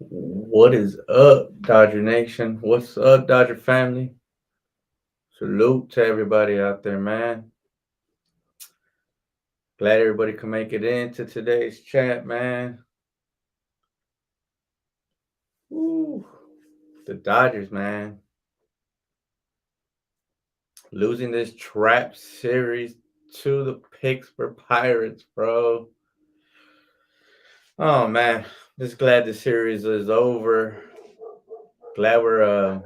What is up, Dodger Nation? What's up, Dodger family? Salute to everybody out there, man. Glad everybody can make it into today's chat, man. Woo. The Dodgers, man, losing this trap series to the Pittsburgh Pirates, bro. Oh man, just glad the series is over. Glad we're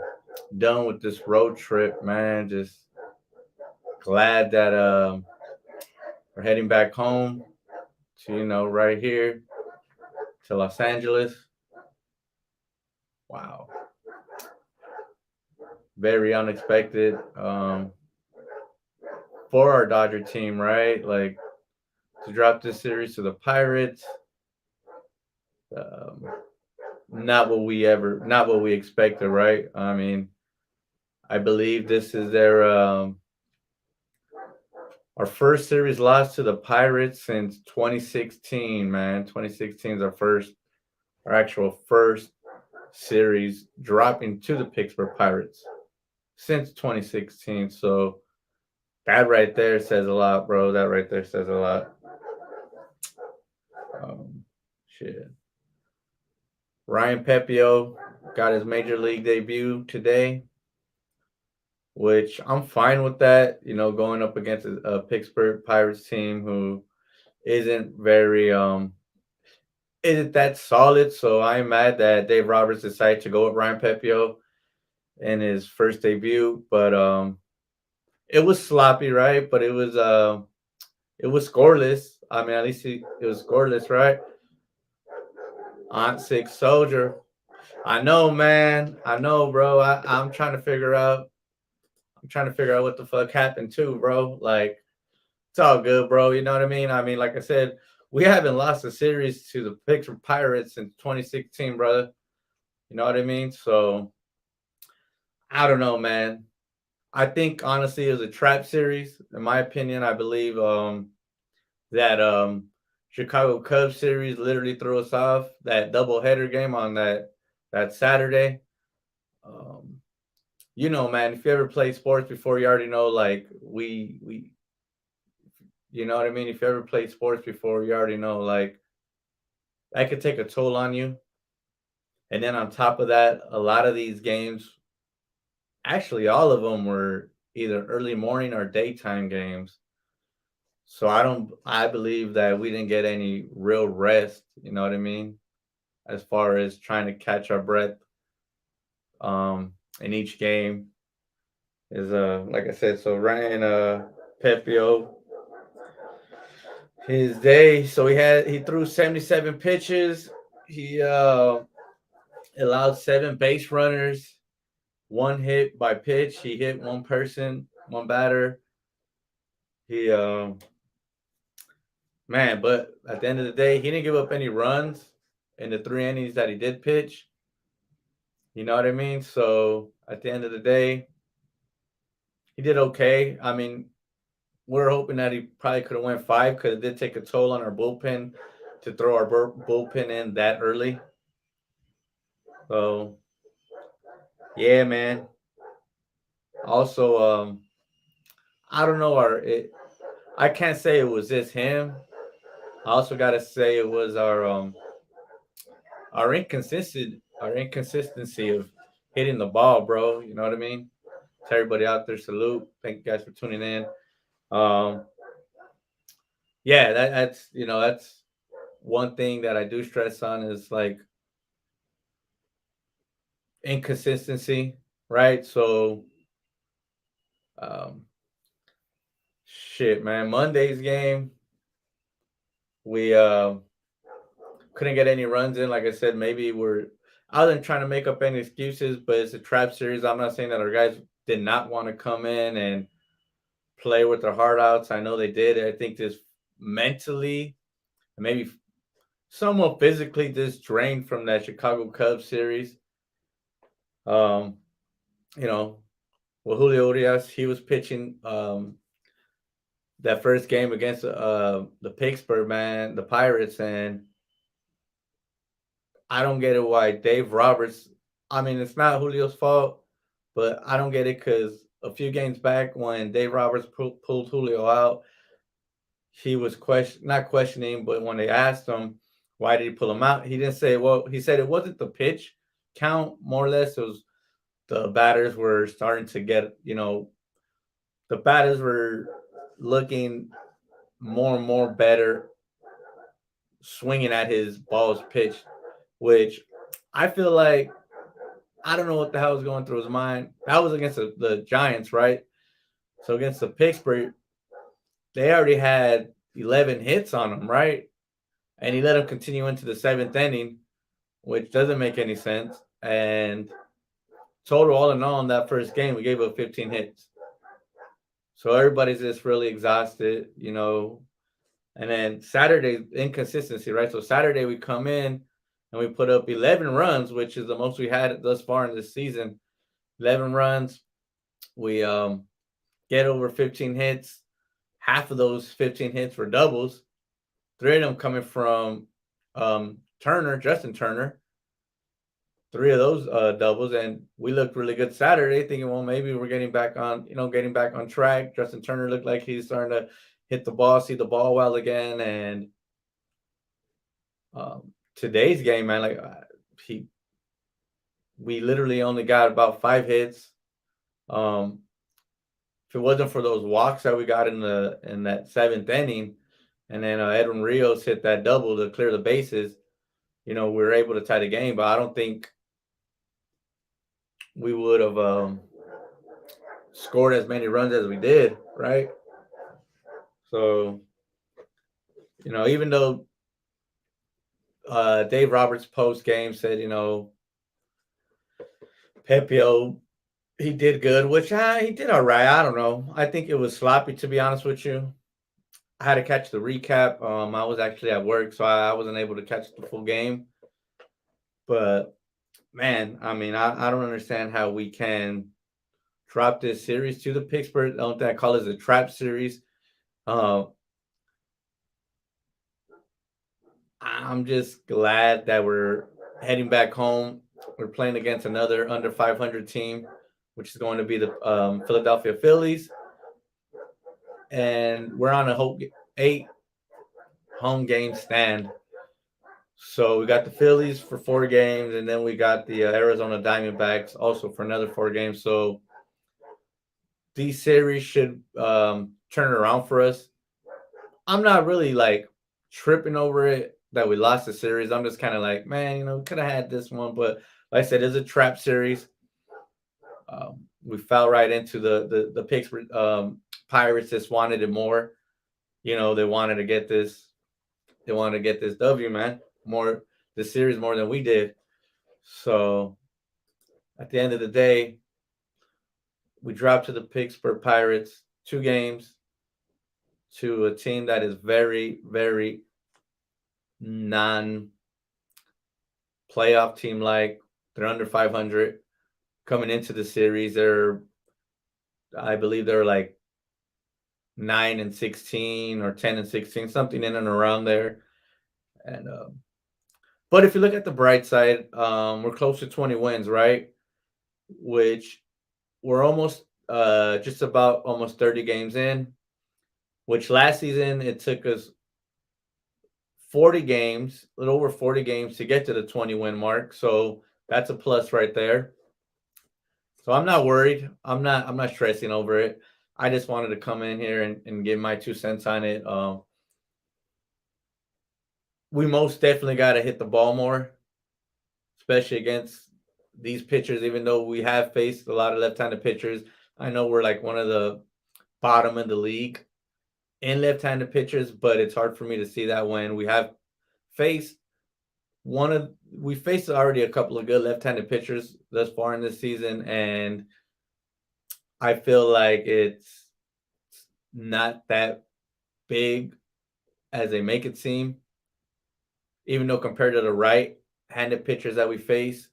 done with this road trip, man. Just glad that we're heading back home to right here to Los Angeles. Wow, very unexpected for our Dodger team, right? Like to drop this series to the Pirates. Um, not what we expected, right? I mean, I believe this is their our first series loss to the Pirates since 2016. Man, 2016 is our actual first series dropping to the Pittsburgh Pirates since 2016. So that right there says a lot, bro. That right there says a lot. Um, shit. Ryan Pepio got his major league debut today, which I'm fine with that. Going up against a Pittsburgh Pirates team who isn't very isn't that solid. So I'm mad that Dave Roberts decided to go with Ryan Pepio in his first debut, but it was sloppy, right? But it was scoreless. I mean, at least it was scoreless, right? Aunt Six Soldier. I know, man. I know, bro. I'm trying to figure out. I'm trying to figure out what the fuck happened too, bro. Like it's all good, bro. You know what I mean? I mean, like I said, we haven't lost a series to the Pittsburgh Pirates since 2016, brother. You know what I mean? So I don't know, man. I think honestly, it was a trap series. In my opinion, I believe that Chicago Cubs series literally threw us off. That doubleheader game on that Saturday. Um, man, if you ever played sports before, you already know. Like you know what I mean. If you ever played sports before, you already know. Like that could take a toll on you. And then on top of that, a lot of these games, actually, all of them were either early morning or daytime games. So I believe that we didn't get any real rest, you know what I mean? As far as trying to catch our breath in each game is like I said, so Ryan Pepio his day. So he threw 77 pitches. He allowed 7 base runners, 1 hit by pitch. He hit one person, one batter. He man, but at the end of the day, he didn't give up any runs in the 3 innings that he did pitch. You know what I mean? So at the end of the day, he did okay. I mean, we're hoping that he probably could have went 5 because it did take a toll on our bullpen to throw our bullpen in that early. So yeah, man. Also, I don't know I can't say it was just him. I also gotta say it was our inconsistency of hitting the ball, bro. You know what I mean? To everybody out there, salute. Thank you guys for tuning in. Um, yeah, that's one thing that I do stress on is like inconsistency, right? So, um, shit, man. Monday's game, we couldn't get any runs in. Like I said, maybe I wasn't trying to make up any excuses, but it's a trap series. I'm not saying that our guys did not want to come in and play with their heart outs. I know they did. I think just mentally, maybe somewhat physically, just drained from that Chicago Cubs series. Um, you know, well, Julio Urias, he was pitching that first game against the Pittsburgh, man, the Pirates, and I don't get it why Dave Roberts. I mean, it's not Julio's fault, but I don't get it because a few games back when Dave Roberts pulled Julio out, he was not questioning, but when they asked him why did he pull him out, he didn't say. Well, he said it wasn't the pitch count, more or less. It was the batters were starting to get, the batters were looking more and more better swinging at his balls pitched, which I feel like I don't know what the hell was going through his mind. That was against the Giants, right? So against the Pittsburgh, they already had 11 hits on him, right? And he let him continue into the seventh inning, which doesn't make any sense. And total, all in all, in that first game, we gave up 15 hits. So everybody's just really exhausted, And then Saturday, inconsistency, right? So Saturday, we come in and we put up 11 runs, which is the most we had thus far in this season. 11 runs. We get over 15 hits. Half of those 15 hits were doubles. 3 of them coming from Justin Turner. 3 of those doubles, and we looked really good Saturday, thinking, well, maybe we're getting back on track. Justin Turner looked like he's starting to hit the ball, see the ball well again, and today's game, man, we literally only got about 5 hits. If it wasn't for those walks that we got in that seventh inning, and then Edwin Rios hit that double to clear the bases, we were able to tie the game. But I don't think we would have scored as many runs as we did, right? So, even though Dave Roberts post game said, Pepiot, he did good, which he did all right. I don't know. I think it was sloppy, to be honest with you. I had to catch the recap. I was actually at work, so I wasn't able to catch the full game. But man, I mean, I don't understand how we can drop this series to the Pittsburgh. I don't think I call it a trap series. I'm just glad that we're heading back home. We're playing against another under 500 team, which is going to be the Philadelphia Phillies. And we're on a 8 home game stand. So we got the Phillies for 4 games, and then we got the Arizona Diamondbacks also for another 4 games. So these series should turn around for us. I'm not really tripping over it that we lost the series. I'm just kind of like, man, we could have had this one, but like I said, it's a trap series. We fell right into the Pittsburgh Pirates. Just wanted it more. They wanted to get this. They wanted to get this W, man. The series more than we did. So at the end of the day, we dropped to the Pittsburgh Pirates 2 games to a team that is very, very non-playoff team. They're under 500 coming into the series. I believe they're 9-16 or 10-16, something in and around there. And but if you look at the bright side, we're close to 20 wins, right? Which we're almost just about almost 30 games in. Which last season it took us 40 games, a little over 40 games to get to the 20-win mark. So that's a plus right there. So I'm not worried. I'm not stressing over it. I just wanted to come in here and give my 2 cents on it. We most definitely got to hit the ball more, especially against these pitchers, even though we have faced a lot of left-handed pitchers. I know we're one of the bottom in the league in left-handed pitchers, but it's hard for me to see that when we have faced already a couple of good left-handed pitchers thus far in this season, and I feel like it's not that big as they make it seem. Even though compared to the right-handed pitchers that we face,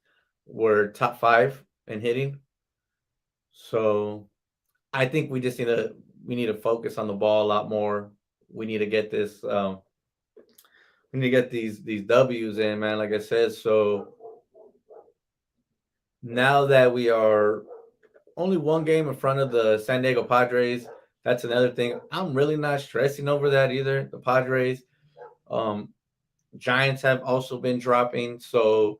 we're top 5 in hitting. So I think we need to focus on the ball a lot more. We need to get this we need to get these W's in, man. Like I said, so now that we are only one game in front of the San Diego Padres, that's another thing. I'm really not stressing over that either. The Padres, um, Giants have also been dropping, so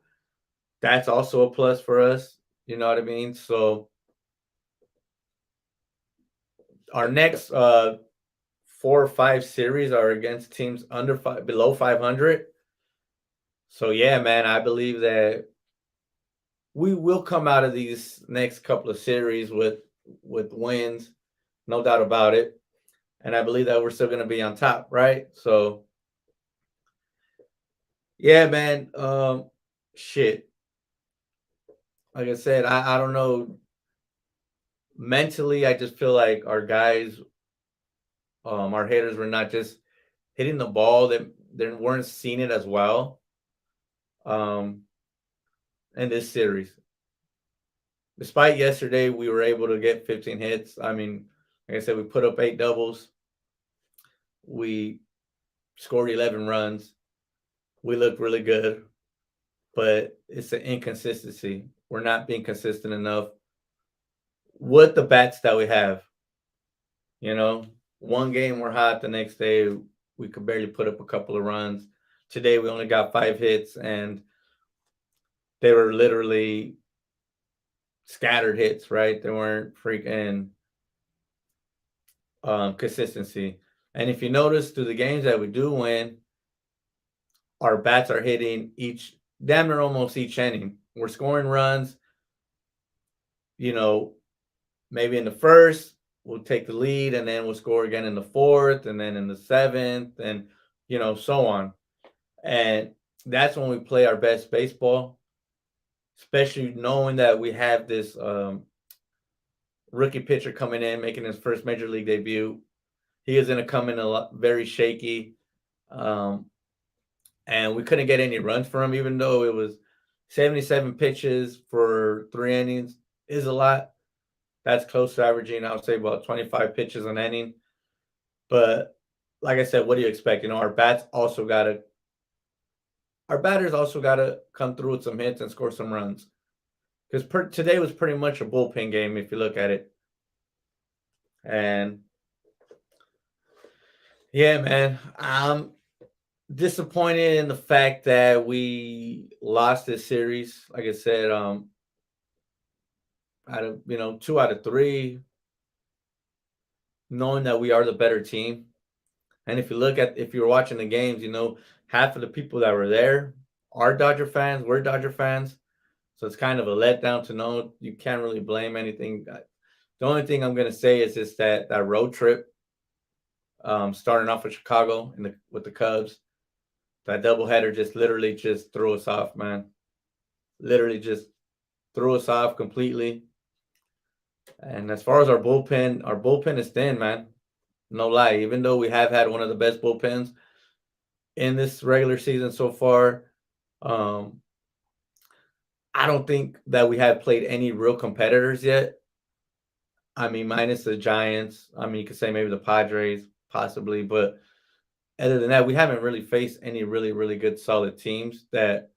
that's also a plus for us. You know what I mean? So our next 4 or 5 series are against teams below 500. So yeah, man, I believe that we will come out of these next couple of series with wins, no doubt about it. And I believe that we're still going to be on top, right? So yeah, man. Shit. Like I said, I don't know. Mentally, I just feel like our guys, our hitters were not just hitting the ball, that they weren't seeing it as well. Um, in this series. Despite yesterday, we were able to get 15 hits. I mean, like I said, we put up 8 doubles. We scored 11 runs. We looked really good, but it's an inconsistency. We're not being consistent enough with the bats that we have. You know, one game we're hot, the next day we could barely put up a couple of runs. Today we only got 5 hits, and they were literally scattered hits, right? They weren't freaking consistency. And if you notice through the games that we do win, our bats are hitting each damn near almost each inning. We're scoring runs, you know, maybe in the first, we'll take the lead, and then we'll score again in the fourth, and then in the seventh, and so on. And that's when we play our best baseball, especially knowing that we have this rookie pitcher coming in, making his first major league debut. He is going to come in very shaky. And we couldn't get any runs for him, even though it was 77 pitches for 3 innings is a lot. That's close to averaging, I would say, about 25 pitches an inning. But like I said, what do you expect? Our batters also got to come through with some hits and score some runs. Because today was pretty much a bullpen game if you look at it. And yeah, man, I'm disappointed in the fact that we lost this series. Like I said, out of 2 out of 3, knowing that we are the better team. And if you're watching the games, half of the people that were there are Dodger fans. We're Dodger fans. So it's kind of a letdown to know you can't really blame anything. The only thing I'm going to say is just that road trip, starting off with Chicago with the Cubs, that doubleheader just literally just threw us off, man. Literally just threw us off completely. And as far as our bullpen is thin, man. No lie. Even though we have had one of the best bullpens in this regular season so far, I don't think that we have played any real competitors yet. I mean, minus the Giants. I mean, you could say maybe the Padres, possibly, but other than that, we haven't really faced any really, really good, solid teams that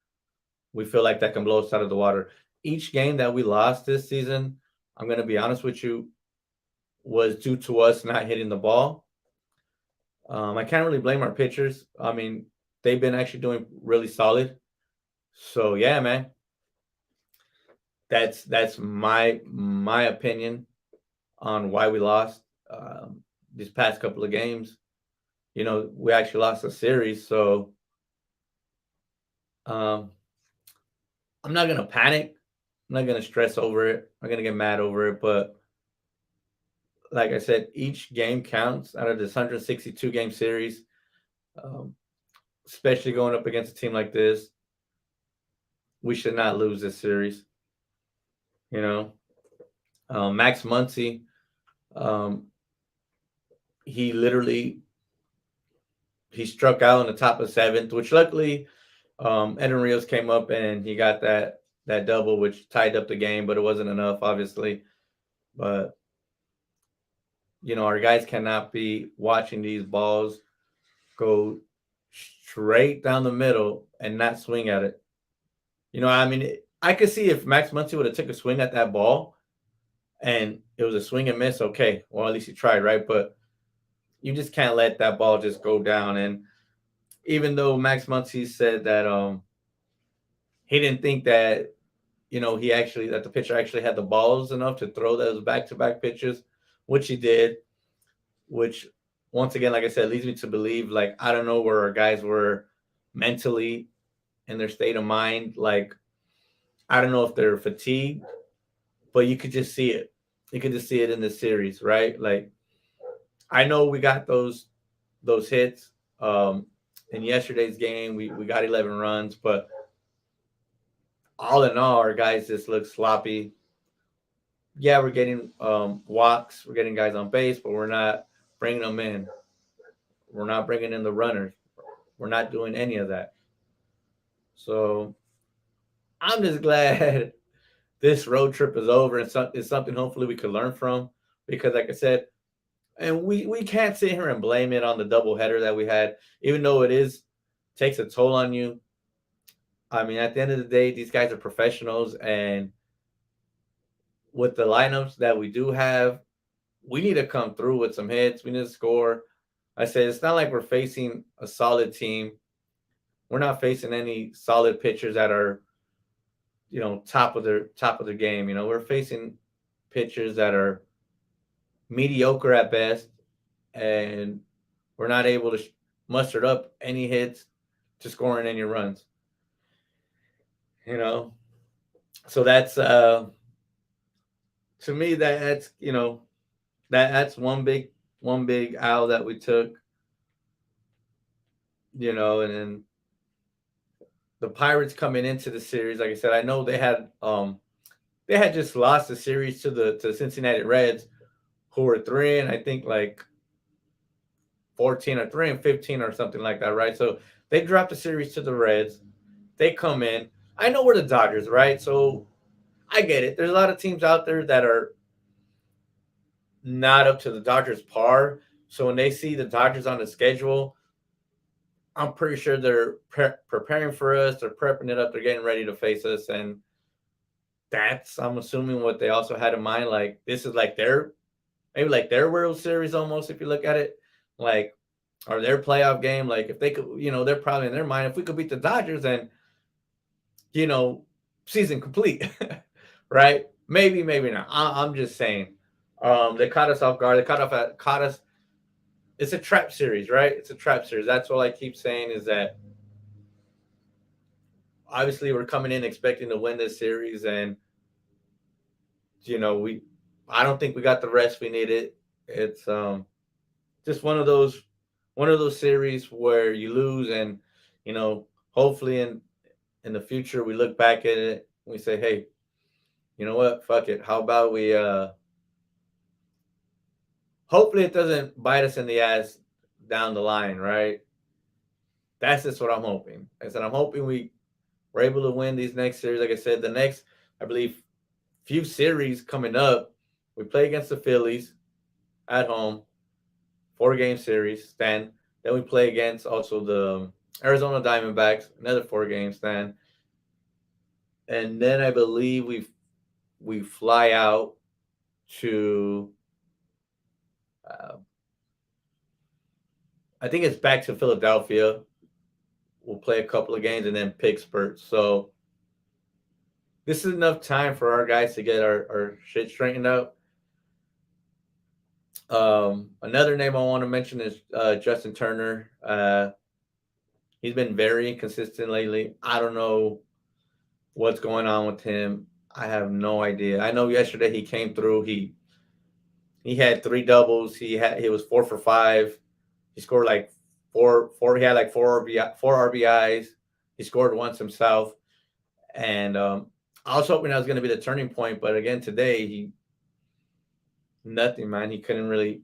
we feel like that can blow us out of the water. Each game that we lost this season, I'm going to be honest with you, was due to us not hitting the ball. I can't really blame our pitchers. I mean, they've been actually doing really solid. So yeah, man, that's my opinion on why we lost these past couple of games. We actually lost a series, so I'm not gonna panic. I'm not gonna stress over it. I'm not gonna get mad over it, but like I said, each game counts out of this 162 game series, um, especially going up against a team like this. We should not lose this series. Max Muncy, he struck out in the top of 7th, which luckily Eden Rios came up and he got that double, which tied up the game, but it wasn't enough, obviously. But our guys cannot be watching these balls go straight down the middle and not swing at it. I mean, I could see if Max Muncy would have took a swing at that ball and it was a swing and miss. Okay, well at least he tried, right? But you just can't let that ball just go down. And even though Max Muncy said that he didn't think that that the pitcher actually had the balls enough to throw those back-to-back pitches, which he did, which once again, like I said, leads me to believe, like, I don't know where our guys were mentally in their state of mind. Like, I don't know if they're fatigued, but you could just see it. You could just see it in the series, right? Like, I know we got those hits. In yesterday's game, we got 11 runs, but all in all, our guys just look sloppy. Yeah, we're getting walks, we're getting guys on base, but we're not bringing them in. We're not bringing in the runners. We're not doing any of that. So I'm just glad this road trip is over and it's something hopefully we could learn from, because like I said, and we can't sit here and blame it on the doubleheader that we had, even though takes a toll on you. I mean, at the end of the day, these guys are professionals, and with the lineups that we do have, we need to come through with some hits. We need to score. I said it's not like we're facing a solid team. We're not facing any solid pitchers that are, top of their game. We're facing pitchers that are mediocre at best, and we're not able to muster up any hits to scoring any runs. So that's to me that's one big L that we took. And then the Pirates coming into the series, like I said, I know they had just lost the series to the Cincinnati Reds, who were 3 and I think like 14 or 3 and 15 or something like that, right? So they dropped the series to the Reds. They come in. I know we're the Dodgers, right? So I get it. There's a lot of teams out there that are not up to the Dodgers' par. So when they see the Dodgers on the schedule, I'm pretty sure they're preparing for us. They're prepping it up. They're getting ready to face us. And that's, I'm assuming, what they also had in mind. Like, this is like maybe like their World Series almost, if you look at it. Like, or their playoff game. Like, if they could, they're probably in their mind, if we could beat the Dodgers, then, season complete. Right? Maybe not. I'm just saying. They caught us off guard. They caught us. It's a trap series, right? It's a trap series. That's all I keep saying, is that obviously we're coming in expecting to win this series, and I don't think we got the rest we needed. It's just one of those series where you lose, and hopefully in the future we look back at it and we say, hey, you know what? Fuck it. How about we hopefully it doesn't bite us in the ass down the line, right? That's just what I'm hoping. I said I'm hoping we're able to win these next series. Like I said, the next, I believe, few series coming up, we play against the Phillies at home, 4-game series, then we play against also the Arizona Diamondbacks, another 4-game stand. And then I believe we fly out to I think it's back to Philadelphia. We'll play a couple of games and then Pittsburgh. So this is enough time for our guys to get our shit straightened out. Another name I want to mention is Justin Turner. He's been very inconsistent lately. I don't know what's going on with him. I have no idea. I know yesterday he came through. He had 3 doubles. He was 4 for 5. He scored like four. He had like 4 RBIs. He scored once himself. And I was hoping that was going to be the turning point, but again today nothing, man. He couldn't really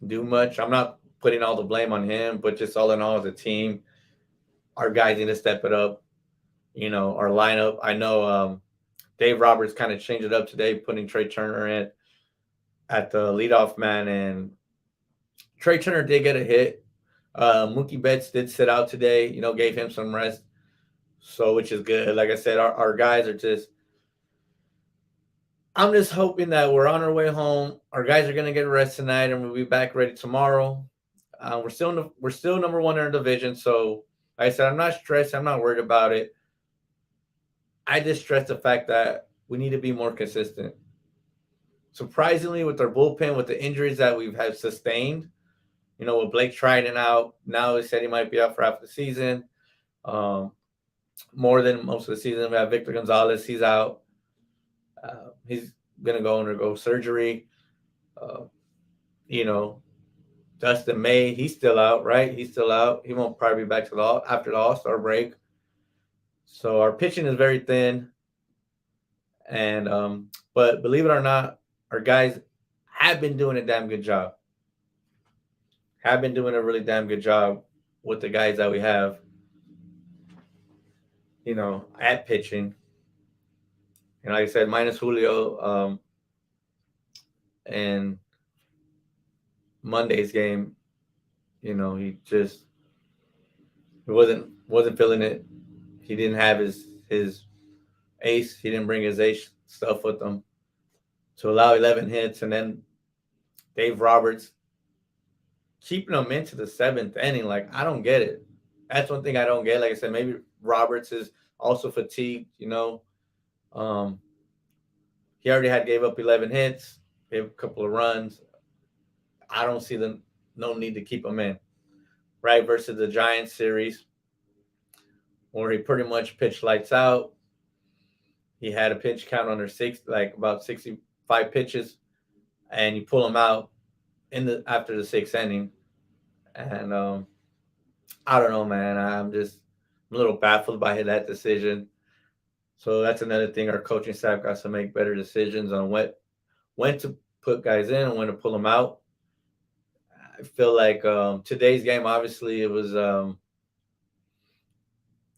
do much. I'm not putting all the blame on him, but just all in all, as a team, our guys need to step it up. Our lineup. I know Dave Roberts kind of changed it up today, putting Trey Turner in at the leadoff man, and Trey Turner did get a hit. Mookie Betts did sit out today, gave him some rest. So, which is good. Like I said, our guys are just, I'm just hoping that we're on our way home. Our guys are going to get rest tonight and we'll be back ready tomorrow. We're still number one in our division. So, like I said, I'm not stressed. I'm not worried about it. I just stress the fact that we need to be more consistent. Surprisingly, with our bullpen, with the injuries that we've had sustained, with Blake Trinan out, now he said he might be out for half the season. More than most of the season. We have Victor Gonzalez. He's out. He's going to go undergo surgery. Uh, you know, Dustin May, he's still out, right? He's still out. He won't probably be back to after the All-Star break. So our pitching is very thin. And but believe it or not, our guys have been doing a damn good job. Have been doing a really damn good job with the guys that we have, at pitching. And like I said, minus Julio and Monday's game, he wasn't feeling it. He didn't have his ace. He didn't bring his ace stuff with him to allow 11 hits, and then Dave Roberts keeping him into the seventh inning. Like, I don't get it. That's one thing I don't get. Like I said, maybe Roberts is also fatigued. He already gave up 11 hits, gave a couple of runs. I don't see no need to keep him in. Right, versus the Giants series, where he pretty much pitched lights out. He had a pitch count under about 65 pitches, and you pull him out after the sixth inning. And I don't know, man. I'm a little baffled by that decision. So that's another thing. Our coaching staff got to make better decisions on when to put guys in and when to pull them out. I feel like today's game, obviously, it was,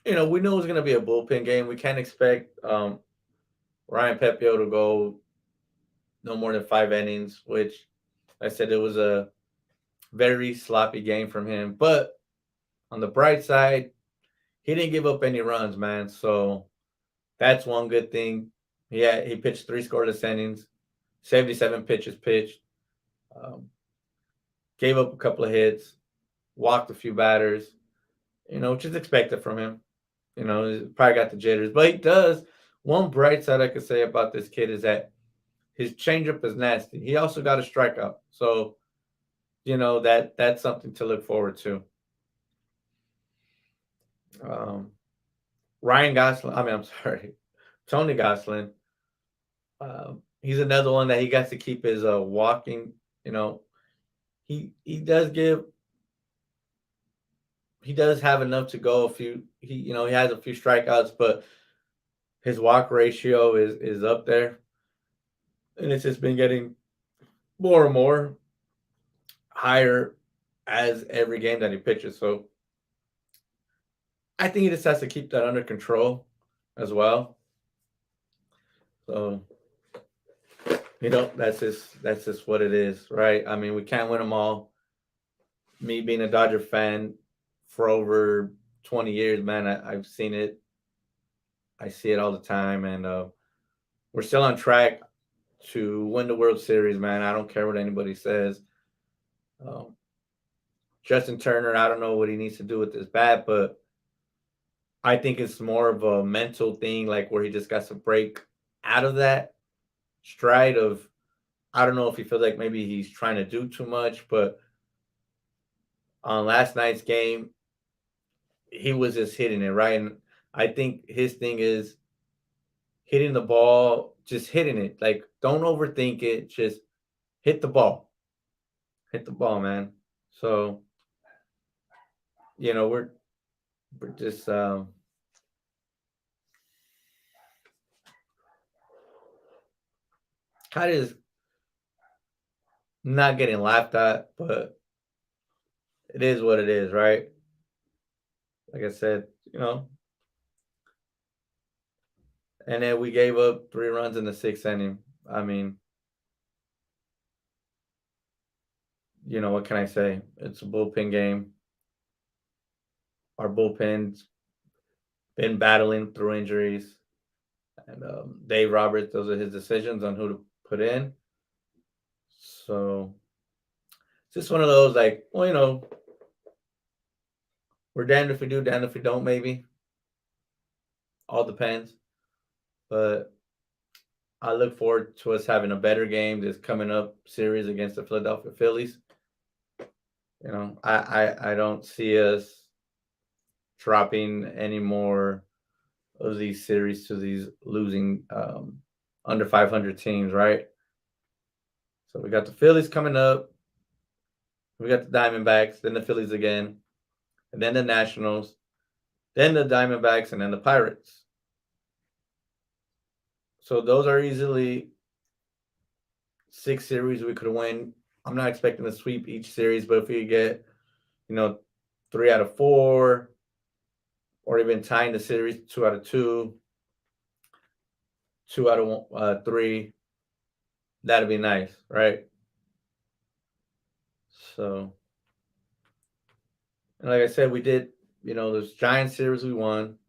we knew it was going to be a bullpen game. We can't expect Ryan Pepiot to go no more than 5 innings, which I said it was a very sloppy game from him. But on the bright side, he didn't give up any runs, man. So that's one good thing. He pitched 3 scoreless innings, 77 pitches pitched, gave up a couple of hits, walked a few batters, which is expected from him. He's probably got the jitters, but he does. One bright side I could say about this kid is that his changeup is nasty. He also got a strikeout. So, that's something to look forward to. Ryan Gosselin, I'm sorry, Tony Gonsolin. He's another one that he got to keep his walking. He does have enough to go. He has a few strikeouts, but his walk ratio is up there, and it's just been getting more and more higher as every game that he pitches. So I think he just has to keep that under control as well. So that's just what it is, right? I mean, we can't win them all. Me being a Dodger fan for over 20 years, man, I've seen it. I see it all the time, and we're still on track to win the World Series, man. I don't care what anybody says. Justin Turner, I don't know what he needs to do with this bat, but I think it's more of a mental thing, like where he just got to break out of that stride of, I don't know if he feels like maybe he's trying to do too much, but on last night's game, he was just hitting it, right? And I think his thing is hitting the ball, just hitting it. Like, don't overthink it. Just hit the ball. Hit the ball, man. So, we're just kind of not getting laughed at, but it is what it is, right? Like I said, and then we gave up 3 runs in the 6th inning. I mean, what can I say? It's a bullpen game. our bullpen's been battling through injuries, and Dave Roberts, those are his decisions on who to put in. So it's just one of those like, well, we're damned if we do, damned if we don't. Maybe all depends, but I look forward to us having a better game this coming up series against the Philadelphia Phillies. I don't see us dropping any more of these series to these losing under 500 teams, right? So we got the Phillies coming up. We got the Diamondbacks, then the Phillies again, and then the Nationals, then the Diamondbacks, and then the Pirates. So those are easily 6 series we could win. I'm not expecting to sweep each series, but if we get, 3 out of 4, or even tying the series 2 out of 2, 2 out of 3, that'd be nice, right? So, and like I said, we did, those Giant series we won,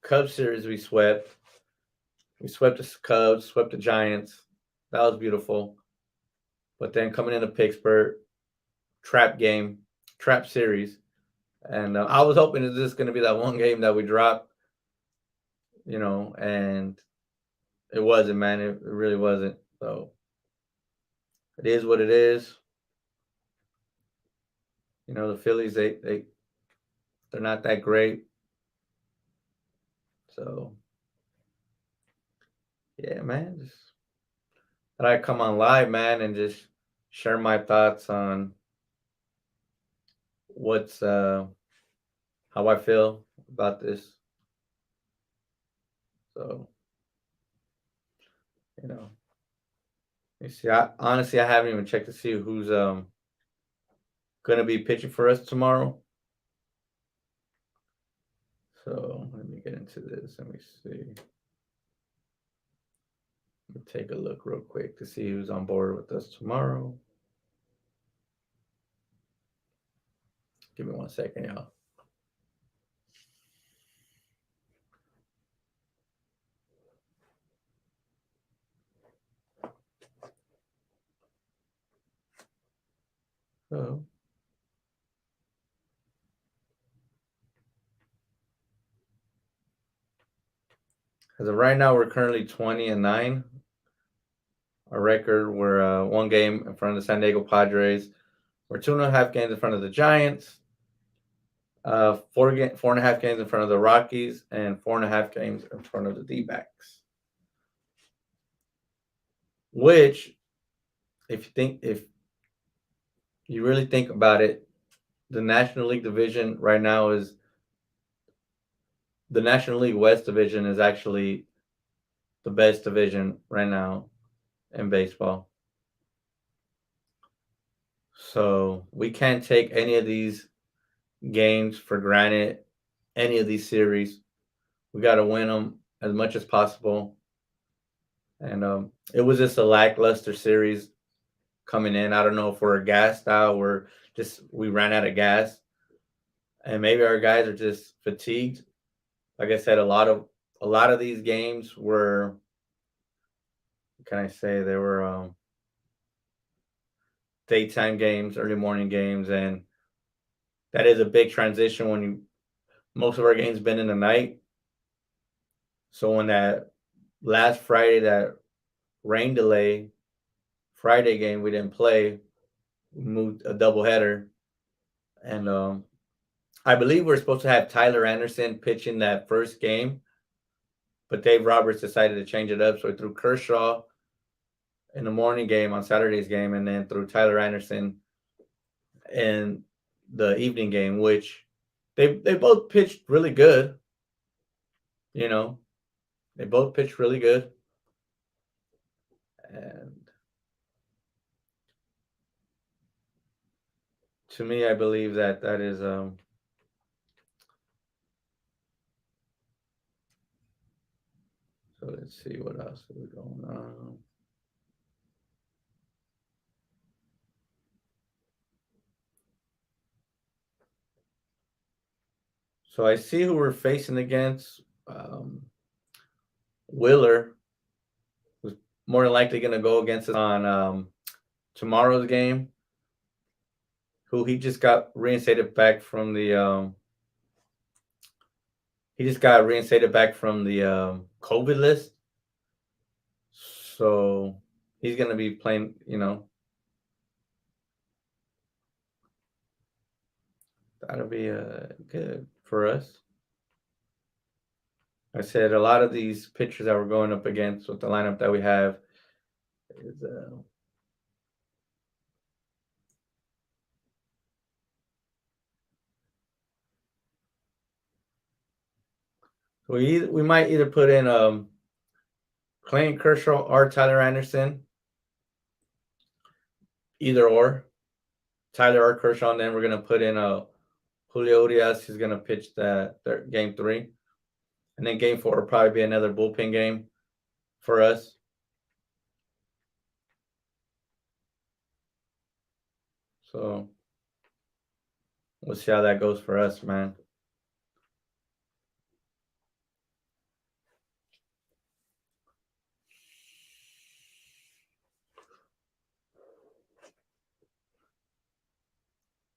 Cubs series we swept. We swept the Cubs, swept the Giants. That was beautiful. But then coming into Pittsburgh, trap game, trap series. And I was hoping that this is going to be that one game that we drop, and it wasn't, man. It really wasn't. So it is what it is. The Phillies, they're not that great. So yeah, man, just thought I'd come on live, man, and just share my thoughts on what's how I feel about this. So, you see, I haven't even checked to see who's gonna be pitching for us tomorrow. So let me get into this. Let me see. Let me take a look real quick to see who's on board with us tomorrow. Give me 1 second, y'all. So, as of right now, we're currently 20-9. Our record, we're 1 game in front of the San Diego Padres. We're 2.5 games in front of the Giants. 4.5 games in front of the Rockies, and 4.5 games in front of the D-backs. Which, if you really think about it, the National League division right now is the National League West division is actually the best division right now in baseball. So we can't take any of these games for granted, any of these series. We got to win them as much as possible. And it was just a lackluster series coming in. I don't know if we're gassed out, we ran out of gas, and maybe our guys are just fatigued. Like I said, a lot of these games were, what can I say, they were daytime games, early morning games, and that is a big transition when most of our games been in the night. So when that last Friday, that rain delay Friday game we didn't play, we moved a doubleheader, and I believe we're supposed to have Tyler Anderson pitching that first game, but Dave Roberts decided to change it up, so he threw Kershaw in the morning game on Saturday's game, and then threw Tyler Anderson in the evening game, which they both pitched really good. They both pitched really good, and to me, I believe that is So let's see what else is going on. So I see who we're facing against. Willer, who's more than likely going to go against us on tomorrow's game. Who he just got reinstated back from the COVID list. So he's going to be playing. That'll be good for us. I said a lot of these pitchers that we're going up against with the lineup that we have is we might either put in Clayton Kershaw or Tyler Anderson, either or. Tyler or Kershaw, and then we're gonna put in Julio Urias. He's gonna pitch that game 3, and then game 4 will probably be another bullpen game for us. So we'll see how that goes for us, man.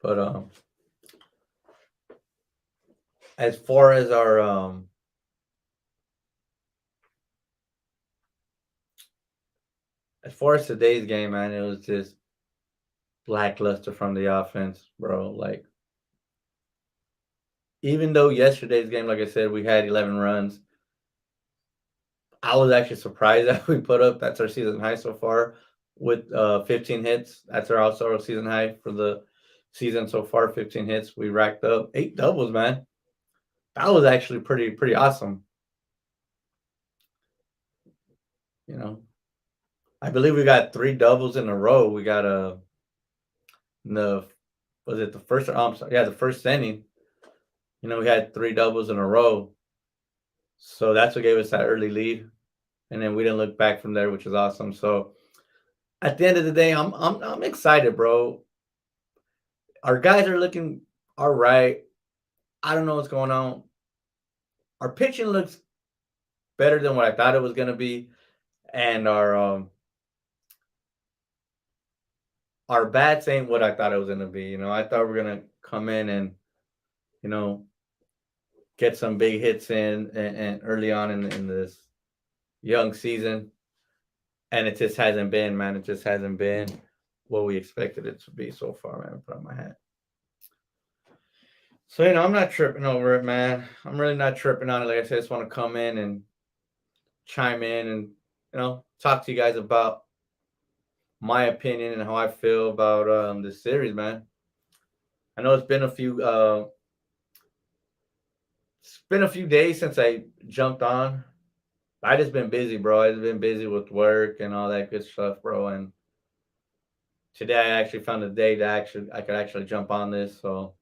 But as far as our as far as today's game, man, it was just lackluster from the offense, bro. Like, even though yesterday's game, like I said, we had 11 runs, I was actually surprised that we put up. That's our season high so far with 15 hits. That's our also season high for the season so far. 15 hits. We racked up 8 doubles, man. That was actually pretty awesome. I believe we got 3 doubles in a row. We got was it the first? I'm sorry, yeah, the first inning. We had 3 doubles in a row. So that's what gave us that early lead, and then we didn't look back from there, which is awesome. So at the end of the day, I'm excited, bro. Our guys are looking all right. I don't know what's going on. Our pitching looks better than what I thought it was going to be, and our bats ain't what I thought it was going to be. I thought we were going to come in and get some big hits in and early on in this young season, and it just hasn't been, man. It just hasn't been what we expected it to be so far, man. Put on my hat. So, I'm not tripping over it, man. I'm really not tripping on it. Like I said, I just want to come in and chime in and, talk to you guys about my opinion and how I feel about this series, man. I know it's been a few days since I jumped on. I just been busy, bro. I've been busy with work and all that good stuff, bro. And today I actually found a day that I could actually jump on this. So,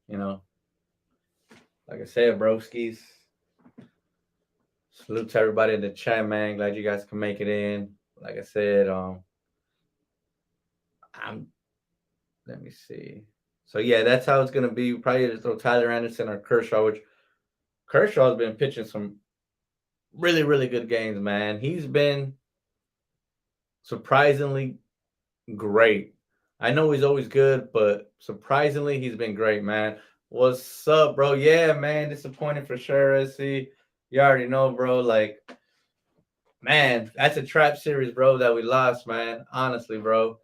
like I said, broskies. Salute to everybody in the chat, man. Glad you guys can make it in. Like I said, let me see. So yeah, that's how it's gonna be. Probably just throw Tyler Anderson or Kershaw, which Kershaw's been pitching some really, really good games, man. He's been surprisingly great. I know he's always good, but surprisingly, he's been great, man. What's up, bro? Yeah, man. Disappointing for sure, SC. You already know, bro. Like, man, that's a trap series, bro, that we lost, man. Honestly, bro.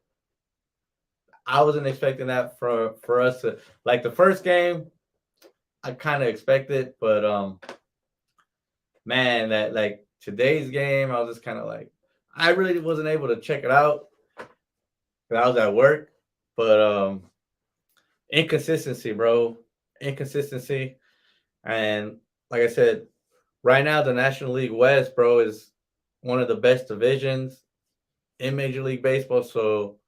I wasn't expecting that for us to like the first game. I kind of expected, but man, that like today's game, I was just kind of like, I really wasn't able to check it out because I was at work. But inconsistency, bro, inconsistency, and like I said, right now the National League West, bro, is one of the best divisions in Major League Baseball. So,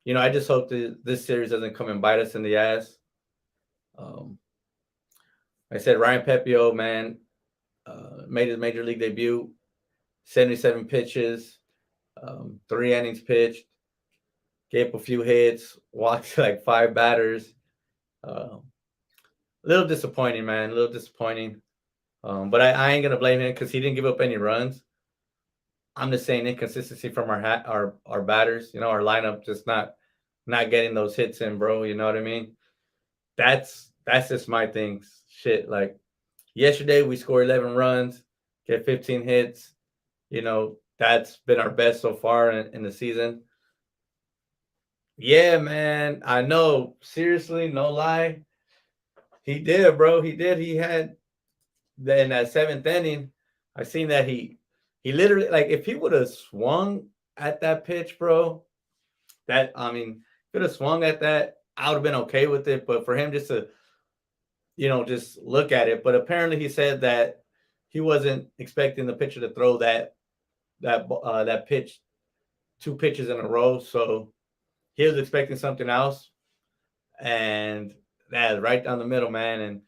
I just hope that this series doesn't come and bite us in the ass. I said Ryan Pepiot, man, made his Major League debut, 77 pitches, 3 innings pitched, gave up a few hits, walked like 5 batters. a little disappointing, man. A little disappointing. But I ain't gonna blame him because he didn't give up any runs. I'm just saying inconsistency from our batters. You know, our lineup just not getting those hits in, bro. You know what I mean? That's just my things. Shit, like yesterday we scored 11 runs, get 15 hits. You know, that's been our best so far in the season. Yeah, man. I know. Seriously, no lie. He did, bro. He did. He had in that seventh inning. I seen that he literally like if he would have swung at that pitch, bro. That I mean, could have swung at that. I would have been okay with it. But for him just to just look at it. But apparently he said that he wasn't expecting the pitcher to throw that pitch 2 pitches in a row. So he was expecting something else, and that right down the middle, man. And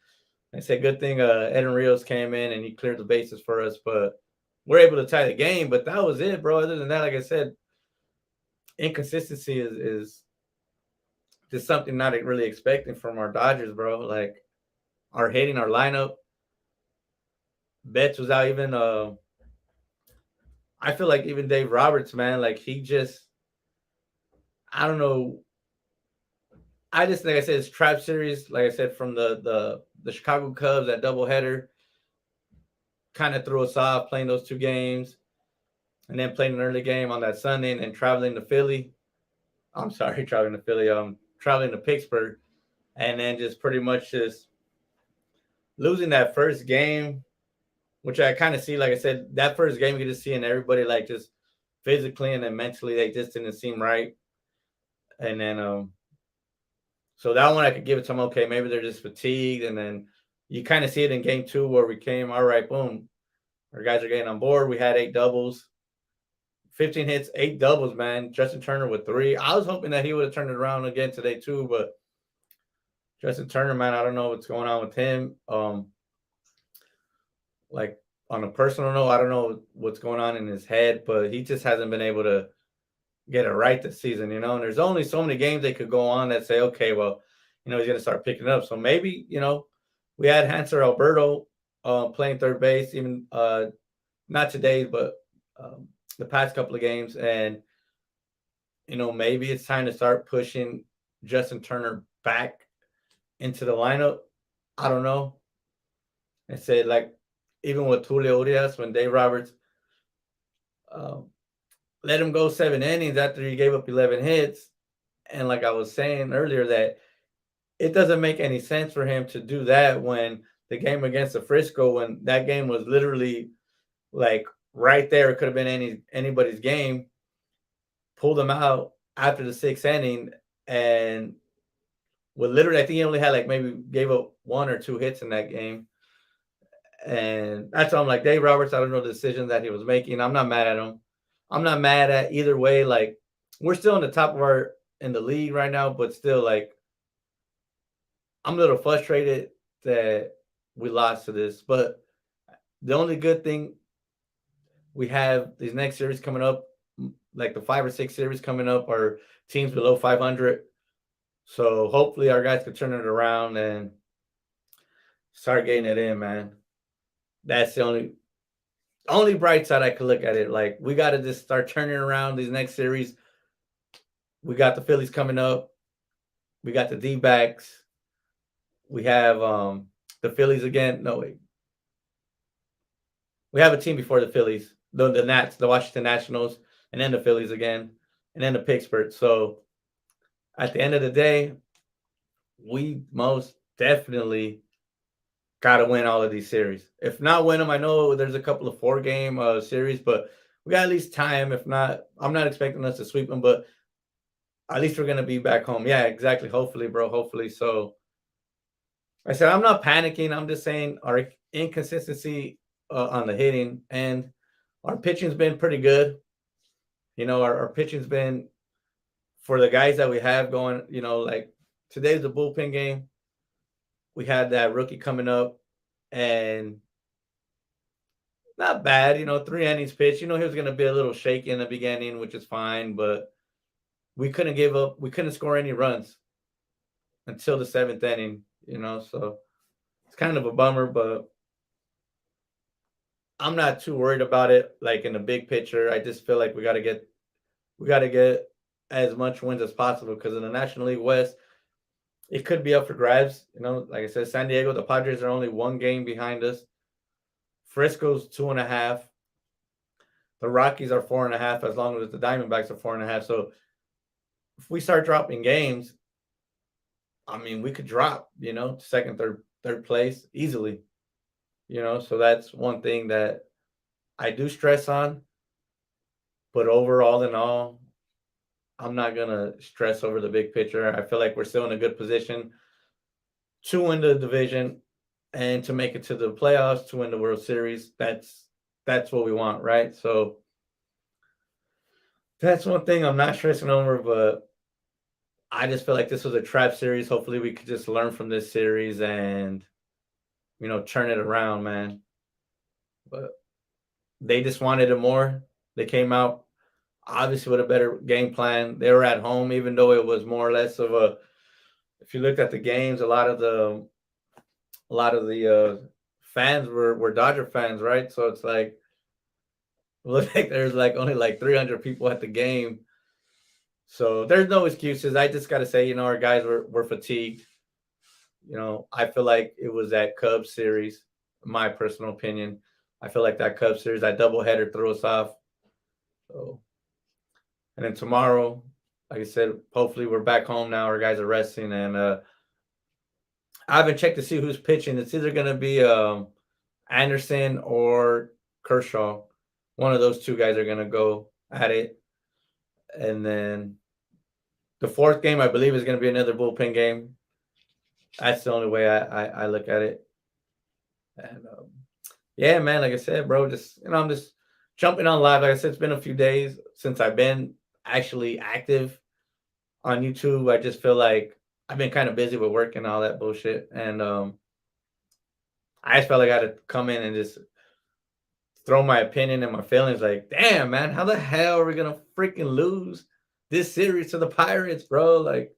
I said, good thing Eden Rios came in and he cleared the bases for us, but we're able to tie the game. But that was it, bro. Other than that, like I said, inconsistency is just something not really expecting from our Dodgers, bro. Like our hitting, our lineup. Betts was out even. I feel like even Dave Roberts, man, like he just, I don't know. I just like I said, it's trap series. Like I said, from the Chicago Cubs, that doubleheader kind of threw us off playing those 2 games, and then playing an early game on that Sunday, and then traveling to Philly. I'm sorry, traveling to Philly. Traveling to Pittsburgh, and then just pretty much just losing that first game, which I kind of see. Like I said, that first game you just seeing everybody like just physically and then mentally they just didn't seem right, and then so that one I could give it to them. Okay, maybe they're just fatigued, and then you kind of see it in game 2 where we came. All right, boom, our guys are getting on board. We had 8 doubles, 15 hits, 8 doubles, man. Justin Turner with 3. I was hoping that he would have turned it around again today too, but Justin Turner, man, I don't know what's going on with him. Like on a personal note, I don't know what's going on in his head, but he just hasn't been able to get it right this season, you know. And there's only so many games they could go on that say, okay, well, he's going to start picking up. So maybe, we had Hanser Alberto playing third base, even not today, but the past couple of games, and maybe it's time to start pushing Justin Turner back into the lineup. I don't know. I said like even with Julio Urias, when Dave Roberts let him go 7 innings after he gave up 11 hits, and like I was saying earlier, that it doesn't make any sense for him to do that when the game against the Frisco, when that game was literally like right there, it could have been anybody's game. Pulled him out after the 6th inning, and literally, I think he only had like maybe gave up 1 or 2 hits in that game. And that's why I'm like, Dave Roberts, I don't know the decision that he was making. I'm not mad at him. I'm not mad at either way. Like, we're still in the top of in the league right now, but still, like, I'm a little frustrated that we lost to this. But the only good thing, we have these next series coming up, like the 5 or 6 series coming up, are teams below 500. So hopefully our guys can turn it around and start getting it in, man. That's the only bright side I could look at it. Like, we got to just start turning around these next series. We got the Phillies coming up. We got the D-backs. We have the Phillies again. No, wait. We have a team before the Phillies. The Nats, the Washington Nationals, and then the Phillies again, and then the Pittsburgh. So at the end of the day, we most definitely got to win all of these series. If not win them, I know there's a couple of 4-game series, but we got at least time. If not, I'm not expecting us to sweep them, but at least we're going to be back home. Yeah, exactly. Hopefully, bro. Hopefully. So I said, I'm not panicking. I'm just saying our inconsistency on the hitting, and our pitching's been pretty good. Our pitching's been, for the guys that we have going, like today's the bullpen game. We had that rookie coming up, and not bad, 3 innings pitch. He was going to be a little shaky in the beginning, which is fine, but we couldn't give up. We couldn't score any runs until the 7th inning, so It's kind of a bummer, but I'm not too worried about it. Like in the big picture, I just feel like we got to get as much wins as possible because in the National League West, it could be up for grabs. Like I said, San Diego, the Padres are only one game behind us. Frisco's 2.5. The Rockies are 4.5, as long as the Diamondbacks are 4.5. So if we start dropping games, I mean, we could drop, second, third place easily. So that's one thing that I do stress on. But overall, in all, I'm not gonna stress over the big picture. I feel like we're still in a good position to win the division and to make it to the playoffs, to win the World Series. That's what we want, right? So that's one thing I'm not stressing over, but I just feel like this was a trap series. Hopefully we could just learn from this series and turn it around, man. But they just wanted it more. They came out obviously with a better game plan. They were at home, even though it was more or less of a. If you looked at the games, a lot of the fans were Dodger fans, right? So it's like it looked like there's like only like 300 people at the game. So there's no excuses. I just got to say, our guys were fatigued. I feel like it was that Cubs series, my personal opinion. I feel like that Cubs series, that doubleheader threw us off. So, and then tomorrow, like I said, hopefully we're back home now. Our guys are resting, and I haven't checked to see who's pitching. It's either going to be Anderson or Kershaw. One of those two guys are going to go at it. And then the fourth game, I believe, is going to be another bullpen game. That's the only way I look at it. And yeah, man, like I said, bro, I'm just jumping on live. Like I said, it's been a few days since I've been actually active on YouTube. I just feel like I've been kind of busy with work and all that bullshit. And I just felt like I had to come in and just throw my opinion and my feelings like, damn, man, how the hell are we going to freaking lose this series to the Pirates, bro? Like,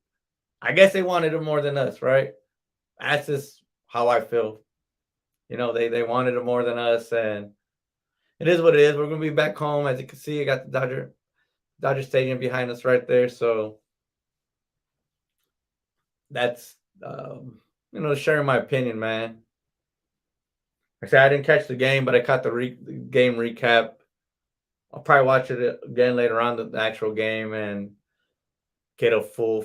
I guess they wanted it more than us, right? That's just how I feel. They wanted it more than us, and it is what it is. We're going to be back home. As you can see, I got the Dodger Stadium behind us right there. So that's, sharing my opinion, man. I said I didn't catch the game, but I caught the game recap. I'll probably watch it again later on, the actual game, and get a full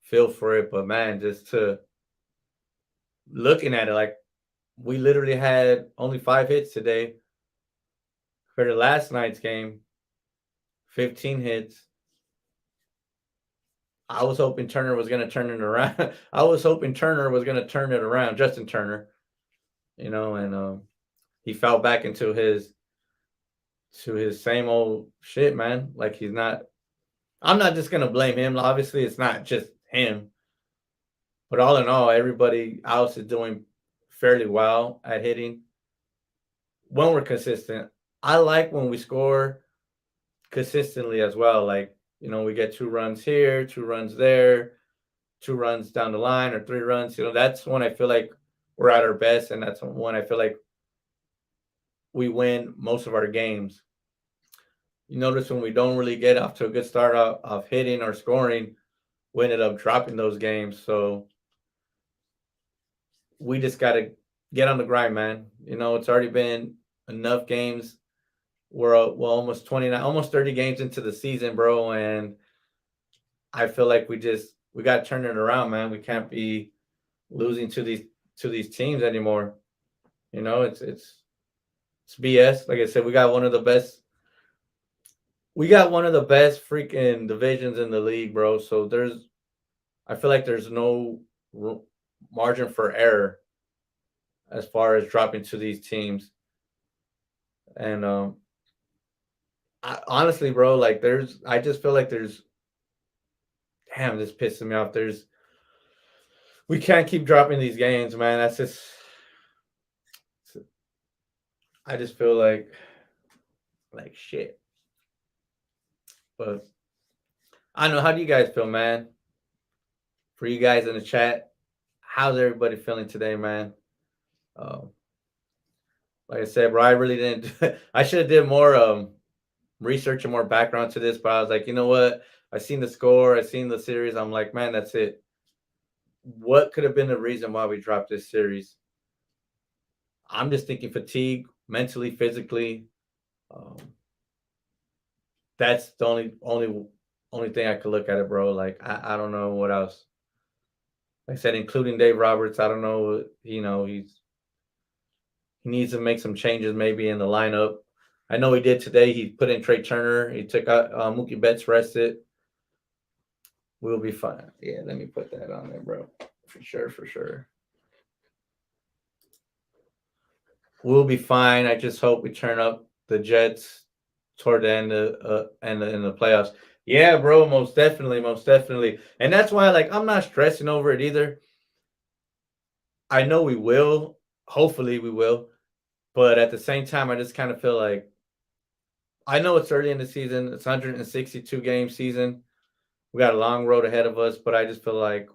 feel for it. But man, just to looking at it, like we literally had only 5 hits today. For the last night's game, 15 hits. I was hoping Turner was going to turn it around. I was hoping Turner was going to turn it around, Justin Turner, and he fell back into his same old shit, man. Like I'm not just going to blame him. Obviously, it's not just him. But all in all, everybody else is doing fairly well at hitting when we're consistent. I like when we score consistently as well. Like, we get 2 runs here, 2 runs there, 2 runs down the line, or 3 runs. That's when I feel like we're at our best, and that's when I feel like we win most of our games. You notice when we don't really get off to a good start of hitting or scoring, we ended up dropping those games. So we just got to get on the grind, man. It's already been enough games. We're almost 29, almost 30 games into the season, bro, and I feel like we got to turn it around, man. We can't be losing to these teams anymore. It's BS. Like I said, we got one of the best freaking divisions in the league, bro. So I feel like there's no margin for error as far as dropping to these teams. And honestly, bro, like I just feel like damn, this pisses me off. We can't keep dropping these games, man. That's just, I just feel like shit. But I don't know. How do you guys feel, man? For you guys in the chat, how's everybody feeling today, man? Um, like I said, bro, I really didn't. I should have did more research and more background to this, but I was like, you know what? I seen the score, I seen the series. I'm like, man, that's it. What could have been the reason why we dropped this series? I'm just thinking fatigue, mentally, physically. Um, that's the only thing I could look at it, bro. Like I don't know what else. Like I said, including Dave Roberts, I don't know. He needs to make some changes maybe in the lineup. I know he did today. He put in Trey Turner. He took out Mookie Betts, rested. We'll be fine. Yeah, let me put that on there, bro. For sure, for sure. We'll be fine. I just hope we turn up the Jets toward the end of and in the playoffs. Yeah, bro, most definitely, most definitely. And that's why, like, I'm not stressing over it either. I know we will. Hopefully, we will. But at the same time, I just kind of feel like I know it's early in the season. It's 162 game season. We got a long road ahead of us, but I just feel like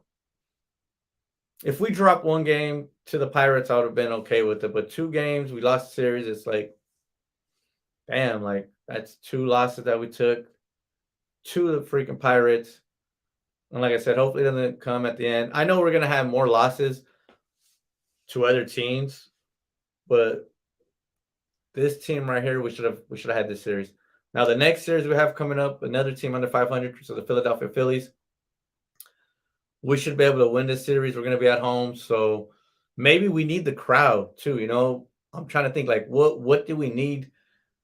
if we drop one game to the Pirates, I would have been okay with it. But 2 games, we lost the series. It's like, damn, like that's 2 losses that we took to the freaking Pirates. And like I said, hopefully it doesn't come at the end. I know we're gonna have more losses to other teams, but this team right here, we should have had this series. Now the next series we have coming up, another team under 500, so the Philadelphia Phillies. We should be able to win this series. We're gonna be at home, so maybe we need the crowd too. I'm trying to think like what do we need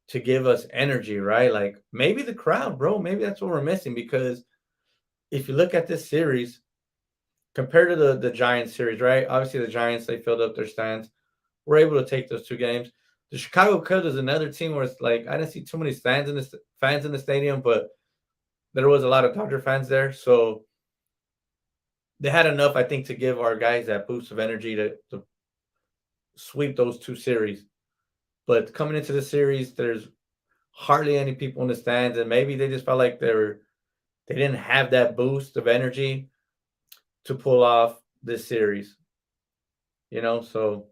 to give us energy, right? Like maybe the crowd, bro. Maybe that's what we're missing because if you look at this series compared to the Giants series, right? Obviously the Giants they filled up their stands. We're able to take those 2 games. The Chicago Cubs is another team where it's like I didn't see too many fans in the stadium, but there was a lot of Dodger fans there, so they had enough, I think, to give our guys that boost of energy to sweep those 2 series. But coming into the series, there's hardly any people in the stands, and maybe they just felt like they didn't have that boost of energy to pull off this series. So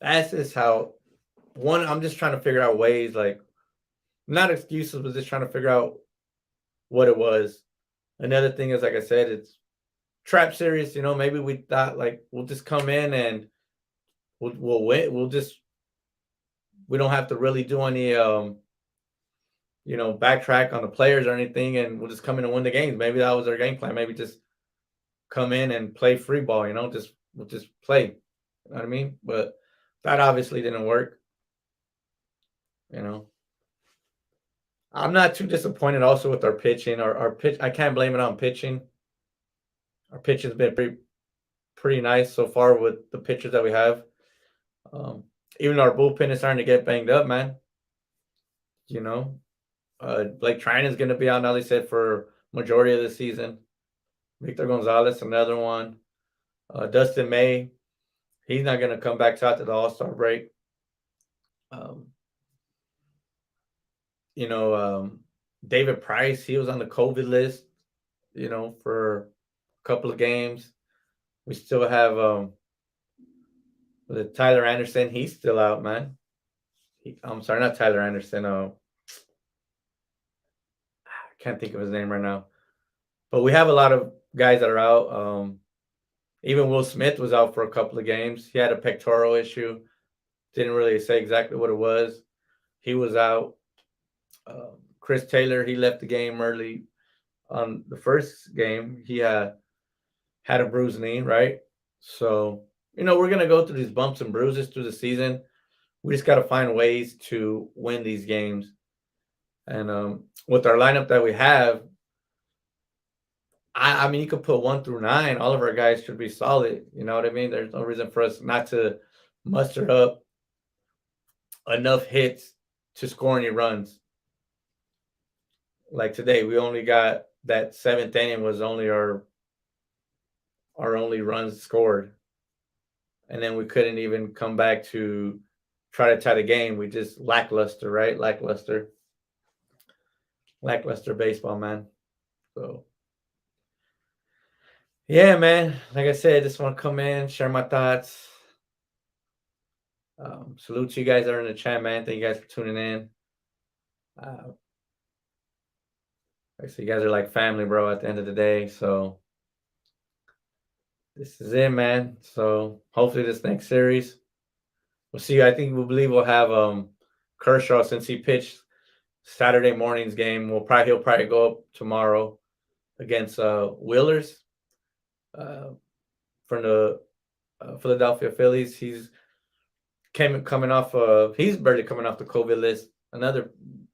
that's just how one. I'm just trying to figure out ways, like not excuses, but just trying to figure out what it was. Another thing is, like I said, it's trap series. Maybe we thought like we'll just come in and we'll win. We don't have to really do any backtrack on the players or anything, and we'll just come in and win the games. Maybe that was our game plan. Maybe just come in and play free ball. We'll just play. You know what I mean? But that obviously didn't work. You know, I'm not too disappointed also with our pitching. Our pitch, I can't blame it on pitching. Our pitching's been pretty nice so far with the pitchers that we have. Um, Even our bullpen is starting to get banged up, man. You know, Blake Trine is going to be out now. They said for majority of the season. Victor Gonzalez, another one. Dustin May, he's not going to come back to after the All Star break. Um, David Price, he was on the COVID list. For a couple of games. We still have Tyler Anderson. He's still out, man. I'm sorry, not Tyler Anderson. I can't think of his name right now. But we have a lot of guys that are out. Even Will Smith was out for a couple of games. He had a pectoral issue. Didn't really say exactly what it was. He was out. Chris Taylor, he left the game early on the first game. He had a bruised knee, right? So, we're going to go through these bumps and bruises through the season. We just got to find ways to win these games. And with our lineup that we have, I mean, you could put 1 through 9. All of our guys should be solid. You know what I mean? There's no reason for us not to muster up enough hits to score any runs. Like today, we only got that 7th inning was only our only runs scored. And then we couldn't even come back to try to tie the game. We just lackluster, right? Lackluster baseball, man. So, yeah, man. Like I said, I just want to come in, share my thoughts. Salute to you guys that are in the chat, man. Thank you guys for tuning in. So you guys are like family, bro, at the end of the day. So this is it, man. So hopefully this next series, we'll see. I think we believe we'll have Kershaw, since he pitched Saturday morning's game. He'll probably go up tomorrow against Wheelers from the Philadelphia Phillies. He's coming off he's barely coming off the COVID list. Another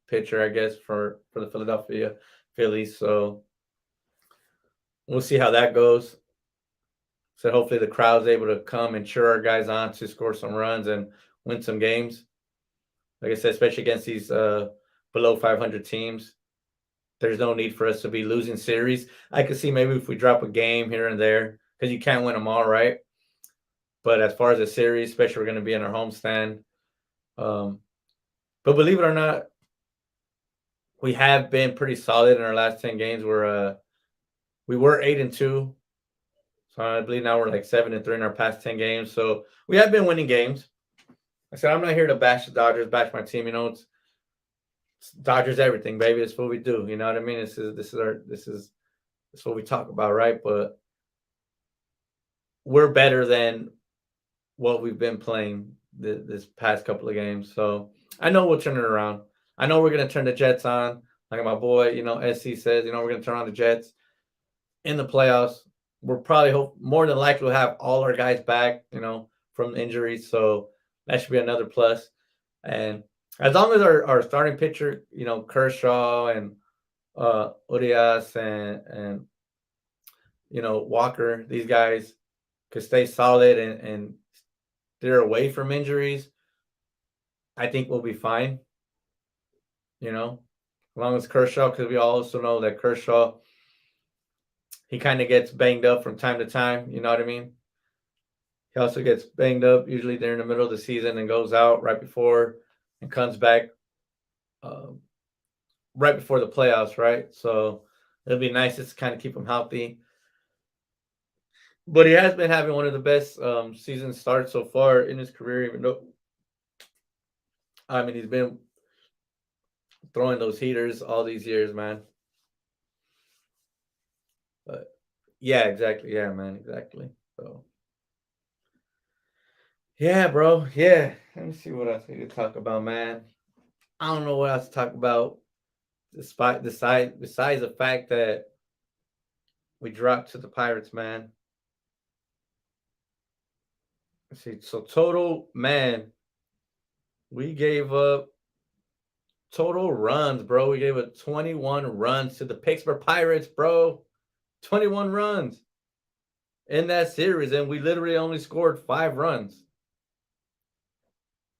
pitcher, I guess, for the Philadelphia Phillies. So we'll see how that goes. So hopefully the crowd's able to come and cheer our guys on to score some runs and win some games. Like I said, especially against these below 500 teams, there's no need for us to be losing series. I could see maybe if we drop a game here and there, because you can't win them all, right? But as far as a series, especially we're going to be in our homestand. But believe it or not, we have been pretty solid in our last 10 games. We were 8-2. So I believe now we're like 7-3 in our past 10 games. So we have been winning games. I said, I'm not here to bash the Dodgers, bash my team. You know, it's Dodgers everything, baby. It's what we do. You know what I mean? This is what we talk about, right? But we're better than what we've been playing this past couple of games. So I know we'll turn it around. I know we're going to turn the Jets on. Like my boy, SC says, we're going to turn on the Jets in the playoffs. We're probably more than likely to have all our guys back, from injuries. So that should be another plus. And as long as our starting pitcher, Kershaw and Urias and Walker, these guys could stay solid and they're away from injuries, I think we'll be fine. As long as Kershaw, because we also know that Kershaw, he kind of gets banged up from time to time. You know what I mean? He also gets banged up usually during the middle of the season and goes out right before and comes back right before the playoffs, right? So it'll be nice just to kind of keep him healthy. But he has been having one of the best season starts so far in his career, even though, he's been throwing those heaters all these years, man. But yeah, exactly. Yeah, man, exactly. So yeah, bro. Yeah. Let me see what else we could talk about, man. I don't know what else to talk about. Besides the fact that we dropped to the Pirates, man. Let's see. So total, man, we gave up total runs, bro. We gave up 21 runs to the Pittsburgh Pirates, bro. 21 runs in that series, and we literally only scored 5 runs.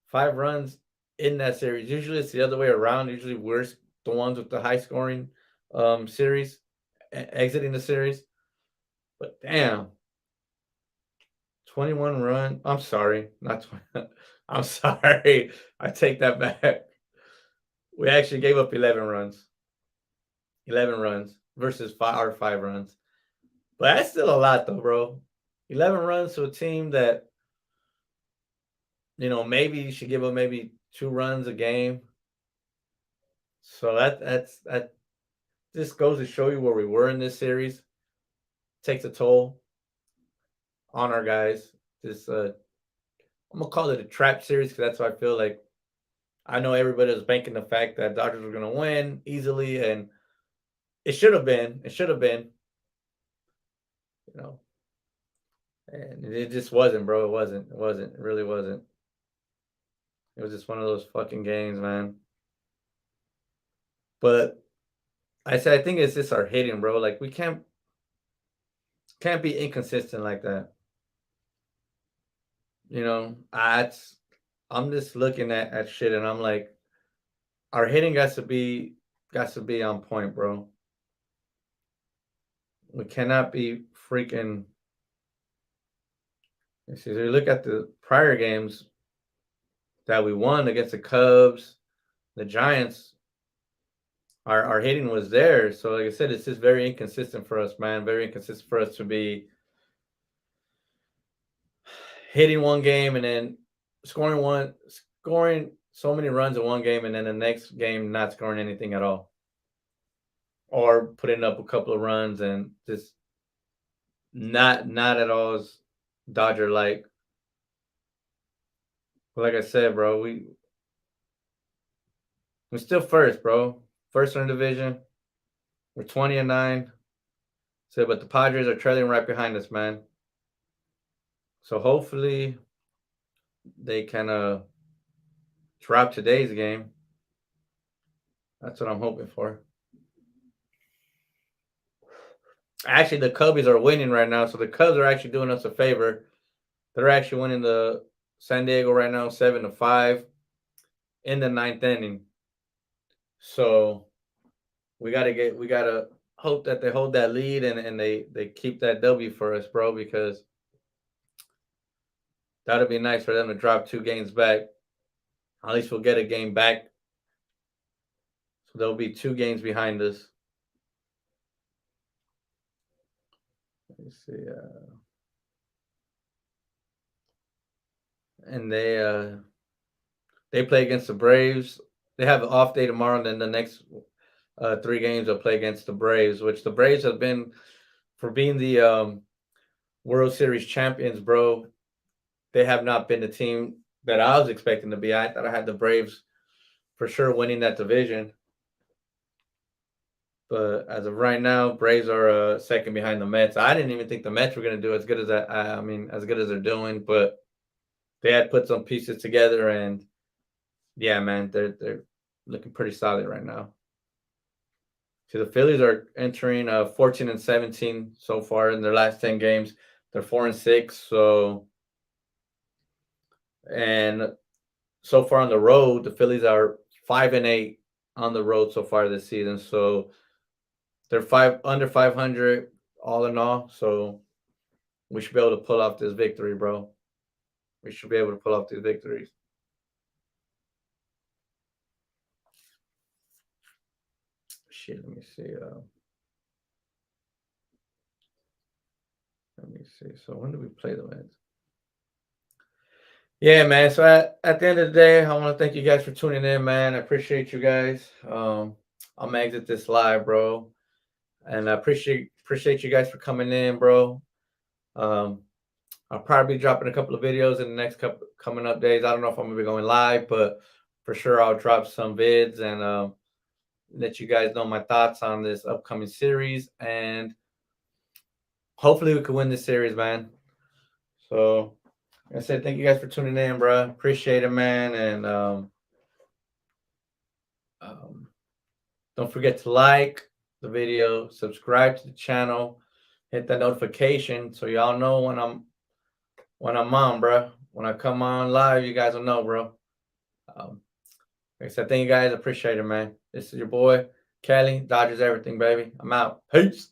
5 runs in that series. Usually it's the other way around. Usually we're the ones with the high scoring series exiting the series. But damn, 21 run. I'm sorry, not 20. I'm sorry. I take that back. We actually gave up 11 runs. 11 runs versus 5 runs. But that's still a lot though, bro. 11 runs to a team that maybe you should give them maybe 2 runs a game. So that just goes to show you where we were in this series. Takes a toll on our guys. This I'm gonna call it a trap series because that's what I feel like. I know everybody was banking the fact that Dodgers were gonna win easily, and it should have been. It should have been. And it just wasn't, bro. It wasn't. It wasn't. It really wasn't. It was just one of those fucking games, man. But I think it's just our hitting, bro. Like we can't be inconsistent like that. I'm just looking at shit and I'm like, our hitting got to be on point, bro. We cannot be freaking. You see, you look at the prior games that we won against the Cubs, the Giants. Our hitting was there. So like I said, it's just very inconsistent for us, man. Very inconsistent for us to be hitting one game and then scoring so many runs in one game, and then the next game not scoring anything at all, or putting up a couple of runs and just not at all Dodger like. Like I said, bro, we're still first, bro. First in the division. We're 20-9. So, but the Padres are trailing right behind us, man. So hopefully they can drop today's game. That's what I'm hoping for. Actually, the Cubbies are winning right now, so the Cubs are actually doing us a favor. They're actually winning the San Diego right now 7-5 in the 9th inning. So we gotta hope that they hold that lead and they keep that W for us, bro, because that'll be nice for them to drop 2 games back. At least we'll get a game back. So there'll be 2 games behind us. Let me see. And they play against the Braves. They have an off day tomorrow, and then the next 3 games they'll play against the Braves, which the Braves have been, for being the World Series champions, bro. They have not been the team that I was expecting to be. I thought I had the Braves for sure winning that division. But as of right now, Braves are second behind the Mets. I didn't even think the Mets were going to do as good as that. I mean, as good as they're doing, but they had put some pieces together, and yeah, man, they're looking pretty solid right now. So the Phillies are entering 14-17 so far in their last 10 games. They're 4-6. So, and so far on the road, the Phillies are 5-8 on the road so far this season. So they're under 500 all in all. So we should be able to pull off this victory, bro. We should be able to pull off these victories. Shit, let me see. Let me see. So when do we play the Mets? Yeah, man. So at the end of the day, I want to thank you guys for tuning in, man. I appreciate you guys. I'm gonna exit this live, bro, and I appreciate you guys for coming in, bro. I'll probably be dropping a couple of videos in the next couple coming up days. I don't know if I'm gonna be going live, but for sure I'll drop some vids and let you guys know my thoughts on this upcoming series, and hopefully we can win this series, man. So like I said, thank you guys for tuning in, bro. Appreciate it, man. And don't forget to like the video, subscribe to the channel, hit that notification so y'all know when I'm on, bro. When I come on live, you guys will know, bro. Like I said, thank you guys. Appreciate it, man. This is your boy, Kelly. Dodgers everything, baby. I'm out. Peace.